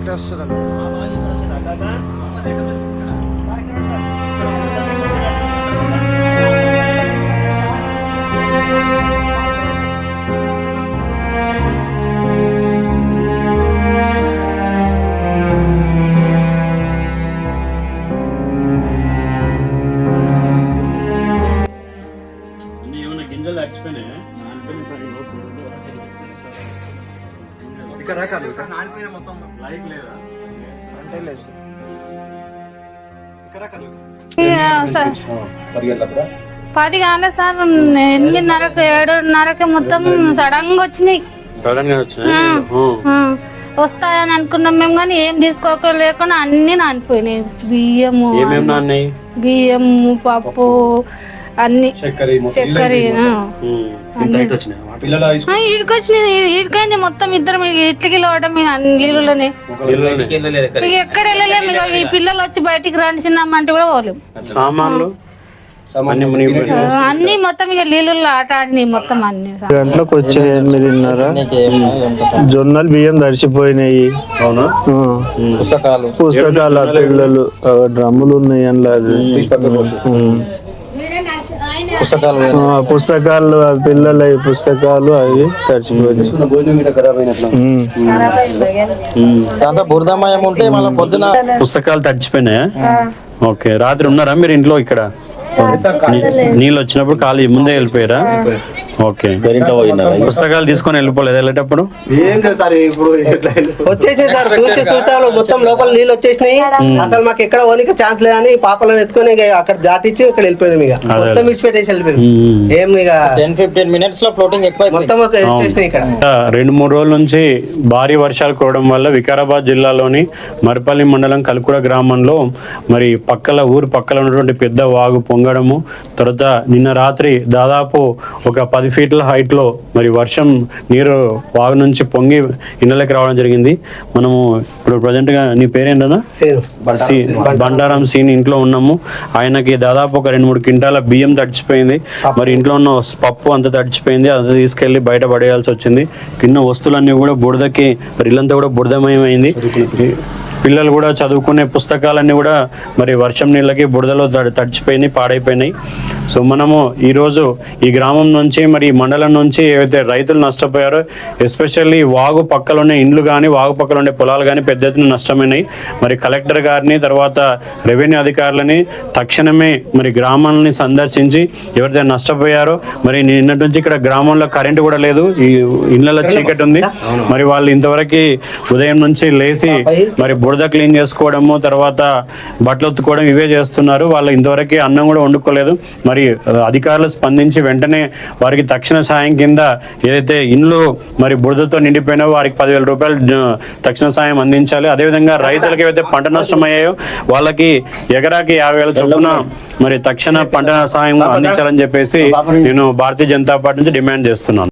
ఇట్లా వస్తుంది. గింజలు చచ్చిపోయినాయి. ఇక్కడ రకాలు నానిపోయిన మొత్తం లైట్ లేదా అంటే లేదు ఇక్కడ రకాలు 10 కాలే సార్, 8:30 7:30 మొత్తం సడన్ గా వచ్చినాయి. వస్తాయని అనుకున్నాం మేము, కానీ ఏం తీసుకోలేకుండా అన్ని నానిపోయినాయి. బియ్యము, పప్పు, అన్ని చక్కెర ఈడికొచ్చినాయి మొత్తం. ఇద్దరం ఇట్లకి లోవడం నీళ్ళలోనే ఎక్కడ వెళ్ళలేము. ఈ పిల్లలు వచ్చి బయటికి రానిచ్చినామంటే కూడా పోలేము. సామాన్లు అన్ని మొత్తం ఇక నీళ్ళలో ఆట ఆడినాయి మొత్తం. అన్ని గంటలకు వచ్చి 8:30 జొన్నలు బియ్యం తడిచిపోయినాయి. పుస్తకాలు పిల్లలు డ్రమ్ములు ఉన్నాయి అందులో. పుస్తకాలు పిల్లల పుస్తకాలు అవి తడిచిపోయినాయి. బురదమయం ఉంటే మళ్ళీ పొద్దున పుస్తకాలు తడిచిపోయినాయా? ఓకే, రాత్రి ఉన్నారా మీరు ఇంట్లో? ఇక్కడ నీళ్ళు వచ్చినప్పుడు ఖాళీ ముందే వెళ్ళిపోయారా? ఓకే, పుస్తకాలు తీసుకొని వెళ్ళిపోలేదు వెళ్ళేటప్పుడు? వచ్చేసి సార్ చూసారు మొత్తం లోపల నీళ్ళు వచ్చేసినాయి. అసలు మాకు ఎక్కడ పోనీకి ఛాన్స్ లేదని పాపలను ఎత్తుకొని అక్కడ దాటిచ్చి ఇక్కడ వెళ్ళిపోయినాం. ఇక మొత్తం విడిచిపెట్టేసి వెళ్ళిపోయాం. ఏం ఇక 10-15 minutes లో ఫ్లోటింగ్ ఎక్కువ మొత్తం వచ్చేసినాయి. ఇక్కడ 2-3 రోజుల నుంచి భారీ వర్షాలు కురవడం వల్ల వికారాబాద్ జిల్లాలోని మరిపల్లి మండలం కల్కుడ గ్రామంలో మరి ఊరు పక్కల ఉన్నటువంటి పెద్ద వాగు పొంగడము, తర్వాత నిన్న రాత్రి దాదాపు ఒక 10 ఫీట్ల హైట్లో మరి వర్షం నీరు వాగు నుంచి పొంగి ఇళ్ళకి రావడం జరిగింది. మనము ఇప్పుడు ప్రజెంట్గా నీ పేరేంటన్నా? బండారం సీన్ ఇంట్లో ఉన్నాము. ఆయనకి దాదాపు ఒక 2-3 క్వింటాల బియ్యం తడిచిపోయింది. మరి ఇంట్లో ఉన్న పప్పు అంతా తడిచిపోయింది. అంతా తీసుకెళ్లి బయట పడేయాల్సి వచ్చింది. కింద వస్తువులన్నీ కూడా బురదకి, ఇల్లంతా కూడా బురదమయమైంది. పిల్లలు కూడా చదువుకునే పుస్తకాలన్నీ కూడా మరి వర్షం నీళ్ళకి బురదలో తడిచిపోయినాయి, పాడైపోయినాయి. సో మనము ఈరోజు ఈ గ్రామం నుంచి మరి మండలం నుంచి ఏవైతే రైతులు నష్టపోయారో, ఎస్పెషల్లీ వాగు పక్కలోనే ఇండ్లు కానీ వాగు పక్కన ఉండే పొలాలు కానీ పెద్ద ఎత్తున నష్టమైనాయి. మరి కలెక్టర్ గారిని తర్వాత రెవెన్యూ అధికారులని తక్షణమే మరి గ్రామాలని సందర్శించి ఎవరైతే నష్టపోయారో, మరి నిన్నటి నుంచి ఇక్కడ గ్రామంలో కరెంటు కూడా లేదు, ఈ ఇళ్ళలో చీకటి ఉంది. మరి వాళ్ళు ఇంతవరకు ఉదయం నుంచి లేచి మరి బురద క్లీన్ చేసుకోవడము, తర్వాత బట్టలు ఉత్తుకోవడం ఇవే చేస్తున్నారు. వాళ్ళు ఇంతవరకు అన్నం కూడా వండుకోలేదు. మరి అధికారులు స్పందించి వెంటనే వారికి తక్షణ సాయం కింద ఏదైతే ఇండ్లు మరి బురదతో నిండిపోయినా వారికి 10,000 రూపాయలు తక్షణ సాయం అందించాలి. అదేవిధంగా రైతులకు ఏవైతే పంట నష్టం అయ్యాయో వాళ్ళకి ఎకరాకి 50,000 చొప్పున మరి తక్షణ పంట సాయం అందించాలని చెప్పేసి నేను భారతీయ జనతా పార్టీ నుంచి డిమాండ్ చేస్తున్నాను.